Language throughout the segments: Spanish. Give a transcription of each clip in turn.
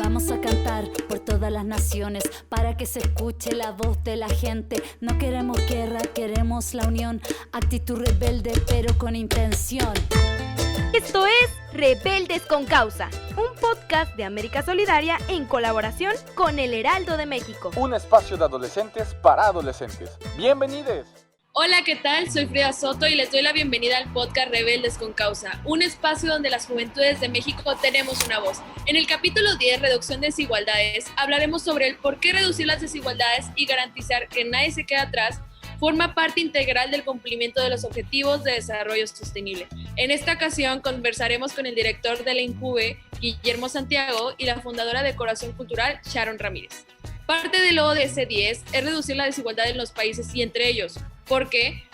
Vamos a cantar por todas las naciones para que se escuche la voz de la gente. No queremos guerra, queremos la unión. Actitud rebelde pero con intención. Esto es Rebeldes con Causa, un podcast de América Solidaria en colaboración con El Heraldo de México. Un espacio de adolescentes para adolescentes. ¡Bienvenidos! Hola, ¿qué tal? Soy Frida Soto y les doy la bienvenida al podcast Rebeldes con Causa, un espacio donde las juventudes de México tenemos una voz. En el capítulo 10, Reducción de Desigualdades, hablaremos sobre el por qué reducir las desigualdades y garantizar que nadie se quede atrás forma parte integral del cumplimiento de los Objetivos de Desarrollo Sostenible. En esta ocasión conversaremos con el director de la INJUVE, Guillermo Santiago, y la fundadora de Corazón Cultural, Sharon Ramírez. Parte del ODS 10 es reducir la desigualdad en los países y entre ellos, porque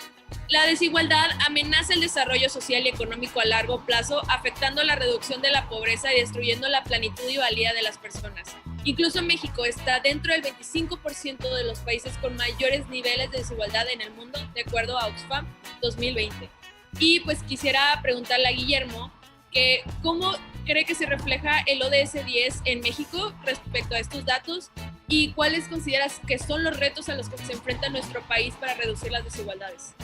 la desigualdad amenaza el desarrollo social y económico a largo plazo, afectando la reducción de la pobreza y destruyendo la plenitud y valía de las personas. Incluso México está dentro del 25% de los países con mayores niveles de desigualdad en el mundo, de acuerdo a Oxfam 2020. Y pues quisiera preguntarle a Guillermo que cómo cree que se refleja el ODS 10 en México respecto a estos datos y cuáles consideras que son los retos a los que se enfrenta nuestro país para reducir las desigualdades.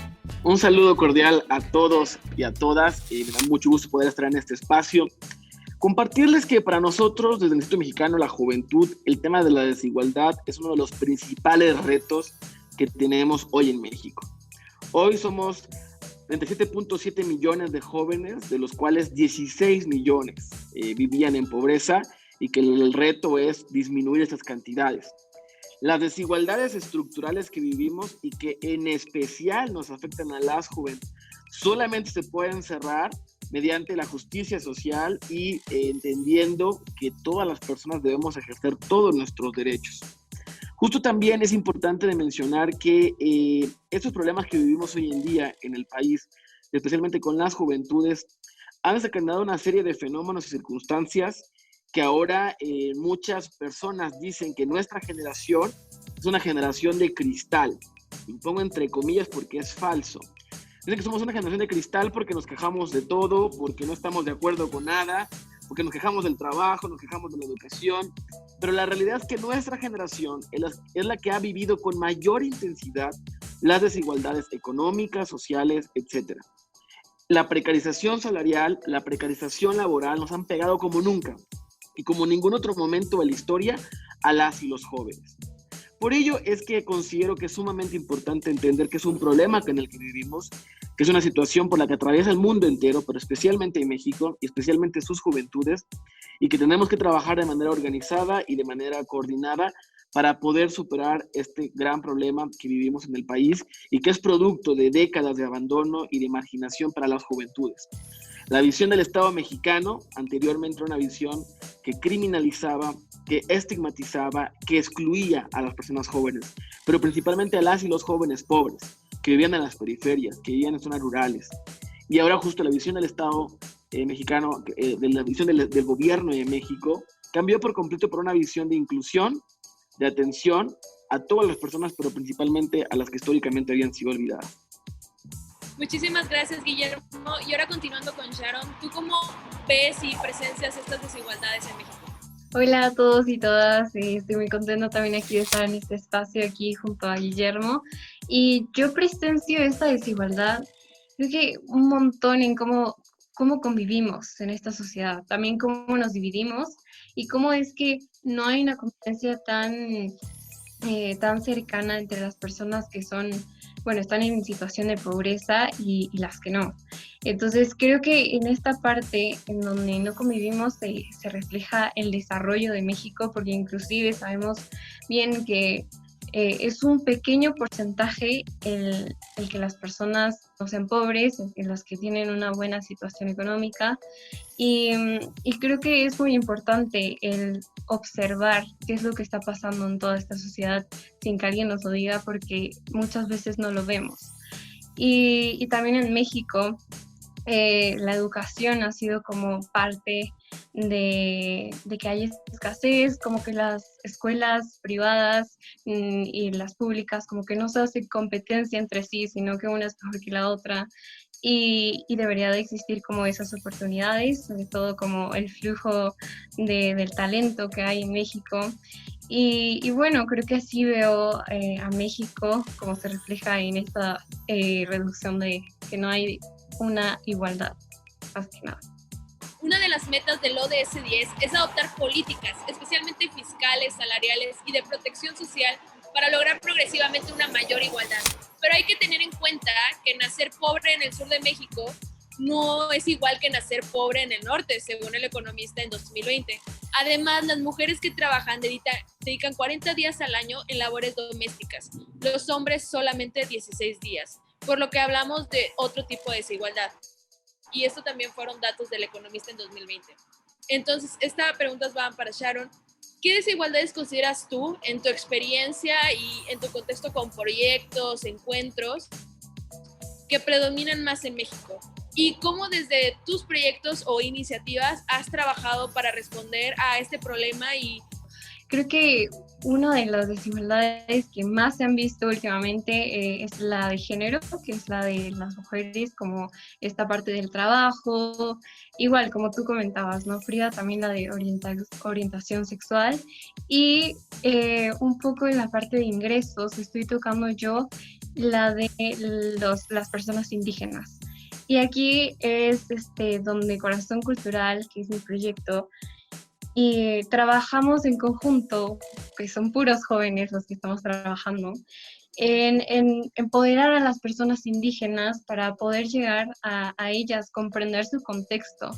Un saludo cordial a todos y a todas. Me da mucho gusto poder estar en este espacio. Compartirles que para nosotros, desde el Instituto Mexicano de la Juventud, el tema de la desigualdad es uno de los principales retos que tenemos hoy en México. Hoy somos 37.7 millones de jóvenes, de los cuales 16 millones vivían en pobreza, y que el reto es disminuir estas cantidades. Las desigualdades estructurales que vivimos y que en especial nos afectan a las juventudes solamente se pueden cerrar mediante la justicia social y entendiendo que todas las personas debemos ejercer todos nuestros derechos. Justo también es importante de mencionar que estos problemas que vivimos hoy en día en el país, especialmente con las juventudes, han desencadenado una serie de fenómenos y circunstancias que ahora muchas personas dicen que nuestra generación es una generación de cristal. Y pongo entre comillas porque es falso. Dicen que somos una generación de cristal porque nos quejamos de todo, porque no estamos de acuerdo con nada, porque nos quejamos del trabajo, nos quejamos de la educación. Pero la realidad es que nuestra generación es la que ha vivido con mayor intensidad las desigualdades económicas, sociales, etc. La precarización salarial, la precarización laboral nos han pegado como nunca y como ningún otro momento de la historia a las y los jóvenes. Por ello es que considero que es sumamente importante entender que es un problema en el que vivimos, que es una situación por la que atraviesa el mundo entero, pero especialmente en México y especialmente sus juventudes, y que tenemos que trabajar de manera organizada y de manera coordinada para poder superar este gran problema que vivimos en el país y que es producto de décadas de abandono y de marginación para las juventudes. La visión del Estado mexicano anteriormente era una visión que criminalizaba, que estigmatizaba, que excluía a las personas jóvenes, pero principalmente a las y los jóvenes pobres, que vivían en las periferias, que vivían en zonas rurales. Y ahora justo la visión del Estado mexicano, de la visión del gobierno de México, cambió por completo por una visión de inclusión, de atención a todas las personas, pero principalmente a las que históricamente habían sido olvidadas. Muchísimas gracias, Guillermo. Y ahora continuando con Sharon, ¿tú cómo ves y presencias estas desigualdades en México? Hola a todos y todas, estoy muy contenta también aquí de estar en este espacio aquí junto a Guillermo. Y yo presencio esta desigualdad, creo que un montón en cómo convivimos en esta sociedad, también cómo nos dividimos y cómo es que no hay una convivencia tan cercana entre las personas que están en situación de pobreza y las que no. Entonces creo que en esta parte en donde no convivimos se refleja el desarrollo de México, porque inclusive sabemos bien que es un pequeño porcentaje el que las personas no sean pobres, en las que tienen una buena situación económica, y creo que es muy importante el observar qué es lo que está pasando en toda esta sociedad sin que alguien nos lo diga, porque muchas veces no lo vemos. Y también en México la educación ha sido como parte de que hay escasez, como que las escuelas privadas y las públicas como que no se hace competencia entre sí, sino que una es mejor que la otra. y debería de existir como esas oportunidades, sobre todo como el flujo del talento que hay en México. Y bueno, creo que así veo a México como se refleja en esta reducción de que no hay una igualdad, más que nada. Una de las metas del ODS 10 es adoptar políticas, especialmente fiscales, salariales y de protección social, para lograr progresivamente una mayor igualdad. Pero hay que tener en cuenta que nacer pobre en el sur de México no es igual que nacer pobre en el norte, según el economista en 2020. Además, las mujeres que trabajan dedican 40 días al año en labores domésticas, los hombres solamente 16 días, por lo que hablamos de otro tipo de desigualdad. Y esto también fueron datos del economista en 2020. Entonces, estas preguntas van para Sharon. ¿Qué desigualdades consideras tú en tu experiencia y en tu contexto con proyectos, encuentros, que predominan más en México? ¿Y cómo desde tus proyectos o iniciativas has trabajado para responder a este problema? Y creo que una de las desigualdades que más se han visto últimamente es la de género, que es la de las mujeres, como esta parte del trabajo, igual como tú comentabas, ¿no, Frida? También la de orientación sexual y un poco en la parte de ingresos estoy tocando yo la de las personas indígenas. Y aquí es donde Corazón Cultural, que es mi proyecto, y trabajamos en conjunto, que son puros jóvenes los que estamos trabajando, en empoderar a las personas indígenas para poder llegar a ellas, comprender su contexto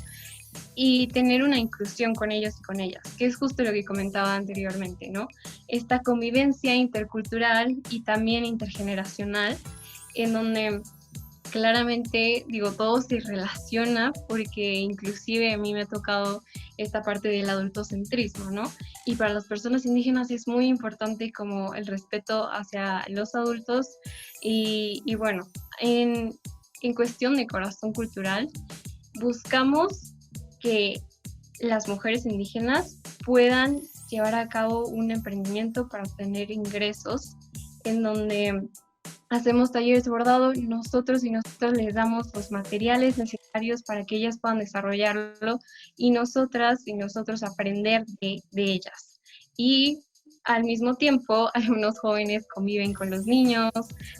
y tener una inclusión con ellos y con ellas, que es justo lo que comentaba anteriormente, ¿no? Esta convivencia intercultural y también intergeneracional, en donde claramente, digo, todo se relaciona porque inclusive a mí me ha tocado esta parte del adultocentrismo, ¿no? Y para las personas indígenas es muy importante como el respeto hacia los adultos y bueno, en cuestión de Corazón Cultural, buscamos que las mujeres indígenas puedan llevar a cabo un emprendimiento para obtener ingresos en donde hacemos talleres de bordado y nosotros les damos los materiales necesarios para que ellas puedan desarrollarlo y nosotras y nosotros aprender de ellas. Y al mismo tiempo, algunos jóvenes conviven con los niños,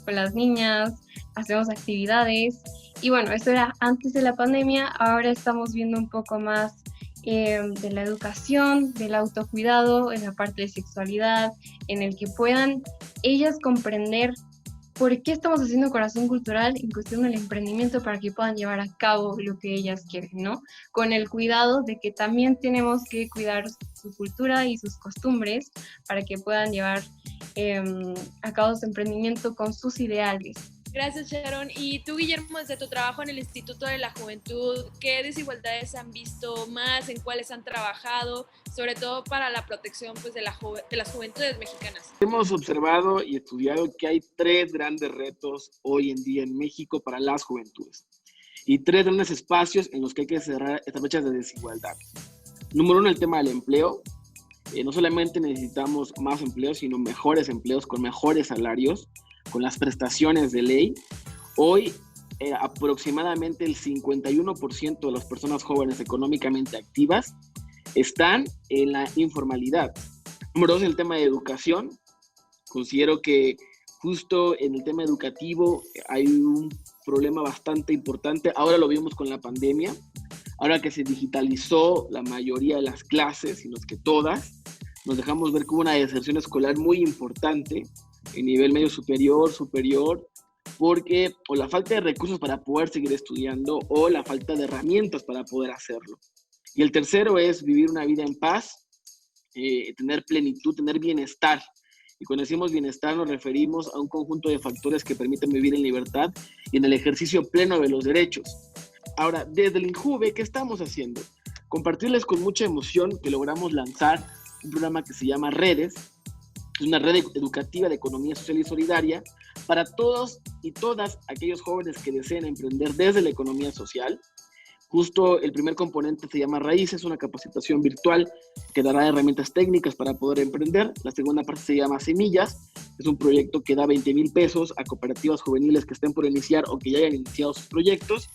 con las niñas, hacemos actividades. Y bueno, esto era antes de la pandemia, ahora estamos viendo un poco más de la educación, del autocuidado, en la parte de sexualidad, en el que puedan ellas comprender por qué estamos haciendo Corazón Cultural en cuestión del emprendimiento para que puedan llevar a cabo lo que ellas quieren, ¿no? Con el cuidado de que también tenemos que cuidar su cultura y sus costumbres para que puedan llevar a cabo su emprendimiento con sus ideales. Gracias, Sharon. Y tú, Guillermo, desde tu trabajo en el Instituto de la Juventud, ¿qué desigualdades han visto más? ¿En cuáles han trabajado? Sobre todo para la protección pues, de las juventudes mexicanas. Hemos observado y estudiado que hay 3 grandes retos hoy en día en México para las juventudes. Y 3 grandes espacios en los que hay que cerrar estas brechas de desigualdad. Número 1, el tema del empleo. No solamente necesitamos más empleos, sino mejores empleos con mejores salarios, con las prestaciones de ley. Hoy aproximadamente el 51% de las personas jóvenes económicamente activas están en la informalidad. Número 2, el tema de educación. Considero que justo en el tema educativo hay un problema bastante importante. Ahora lo vimos con la pandemia. Ahora que se digitalizó la mayoría de las clases, sino que todas, nos dejamos ver que hubo una deserción escolar muy importante en nivel medio superior, porque o la falta de recursos para poder seguir estudiando o la falta de herramientas para poder hacerlo. Y el tercero es vivir una vida en paz, tener plenitud, tener bienestar. Y cuando decimos bienestar nos referimos a un conjunto de factores que permiten vivir en libertad y en el ejercicio pleno de los derechos. Ahora, desde el INJUVE, ¿qué estamos haciendo? Compartirles con mucha emoción que logramos lanzar un programa que se llama Redes. Es una red educativa de economía social y solidaria para todos y todas aquellos jóvenes que deseen emprender desde la economía social, Justo el primer componente se llama Raíces, una capacitación virtual que dará herramientas técnicas para poder emprender. La segunda parte se llama Semillas, es un proyecto que da 20,000 pesos a cooperativas juveniles que estén por iniciar o que ya hayan iniciado sus proyectos.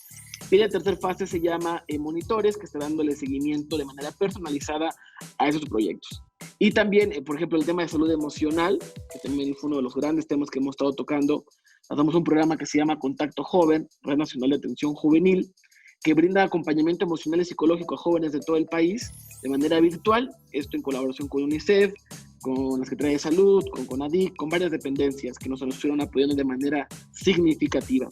Y la tercera fase se llama Monitores, que está dándole seguimiento de manera personalizada a esos proyectos. Y también, por ejemplo, el tema de salud emocional, que también fue uno de los grandes temas que hemos estado tocando. Hacemos un programa que se llama Contacto Joven, Red Nacional de Atención Juvenil, que brinda acompañamiento emocional y psicológico a jóvenes de todo el país de manera virtual, esto en colaboración con UNICEF, con la Secretaría de Salud, con CONADIC, con varias dependencias que nos estuvieron apoyando de manera significativa.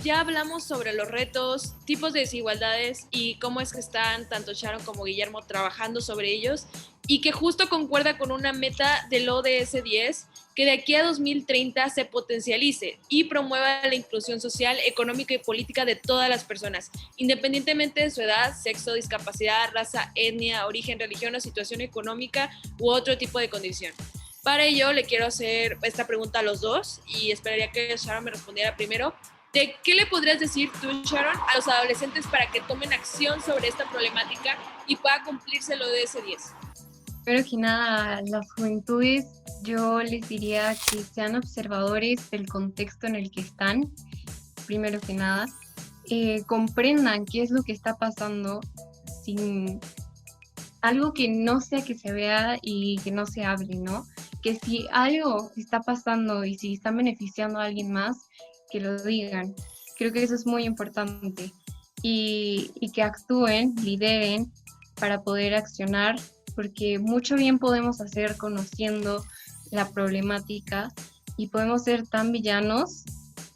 Ya hablamos sobre los retos, tipos de desigualdades y cómo es que están tanto Sharon como Guillermo trabajando sobre ellos, y que justo concuerda con una meta del ODS 10, que de aquí a 2030 se potencialice y promueva la inclusión social, económica y política de todas las personas, independientemente de su edad, sexo, discapacidad, raza, etnia, origen, religión o situación económica u otro tipo de condición. Para ello, le quiero hacer esta pregunta a los dos y esperaría que Sharon me respondiera primero. ¿De qué le podrías decir tú, Sharon, a los adolescentes para que tomen acción sobre esta problemática y pueda cumplirse lo de ese 10? Primero que nada, a las juventudes yo les diría que sean observadores del contexto en el que están, primero que nada, comprendan qué es lo que está pasando sin algo que no sea que se vea y que no se hable, ¿no? Que si algo está pasando y si están beneficiando a alguien más, que lo digan. Creo que eso es muy importante y que actúen, lideren para poder accionar, porque mucho bien podemos hacer conociendo la problemática y podemos ser tan villanos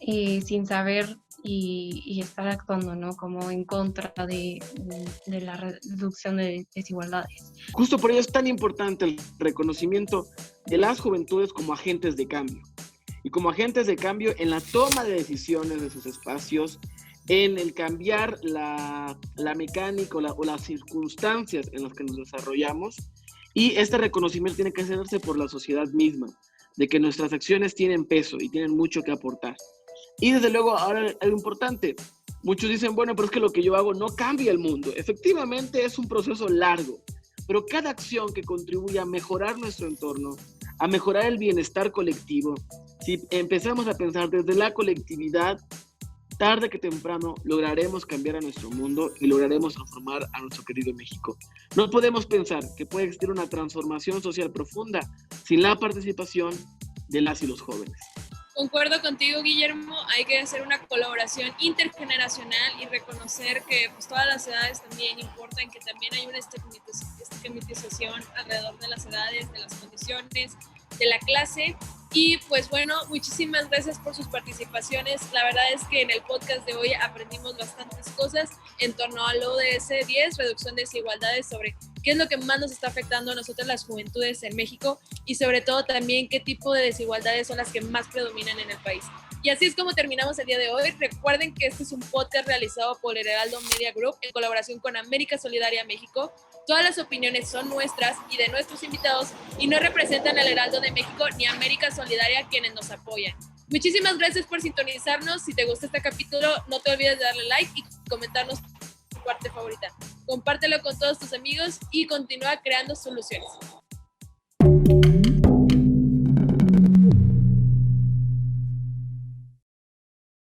sin saber y estar actuando, ¿no? Como en contra de la reducción de desigualdades. Justo por ello es tan importante el reconocimiento de las juventudes como agentes de cambio. Y como agentes de cambio en la toma de decisiones de sus espacios, en el cambiar la mecánica o las circunstancias en las que nos desarrollamos. Y este reconocimiento tiene que hacerse por la sociedad misma, de que nuestras acciones tienen peso y tienen mucho que aportar. Y desde luego, ahora algo importante, muchos dicen, bueno, pero es que lo que yo hago no cambia el mundo. Efectivamente es un proceso largo, pero cada acción que contribuya a mejorar nuestro entorno, a mejorar el bienestar colectivo, si empezamos a pensar desde la colectividad, tarde que temprano lograremos cambiar a nuestro mundo y lograremos transformar a nuestro querido México. No podemos pensar que puede existir una transformación social profunda sin la participación de las y los jóvenes. Concuerdo contigo, Guillermo, hay que hacer una colaboración intergeneracional y reconocer que pues, todas las edades también importan, que también hay una estigmatización alrededor de las edades, de las condiciones, de la clase. Y pues bueno, muchísimas gracias por sus participaciones. La verdad es que en el podcast de hoy aprendimos bastantes cosas en torno al ODS 10, reducción de desigualdades, sobre qué es lo que más nos está afectando a nosotras las juventudes en México y sobre todo también qué tipo de desigualdades son las que más predominan en el país. Y así es como terminamos el día de hoy. Recuerden que este es un podcast realizado por el Heraldo Media Group en colaboración con América Solidaria México. Todas las opiniones son nuestras y de nuestros invitados y no representan al Heraldo de México ni América Solidaria, quienes nos apoyan. Muchísimas gracias por sintonizarnos. Si te gustó este capítulo, no te olvides de darle like y comentarnos tu parte favorita. Compártelo con todos tus amigos y continúa creando soluciones.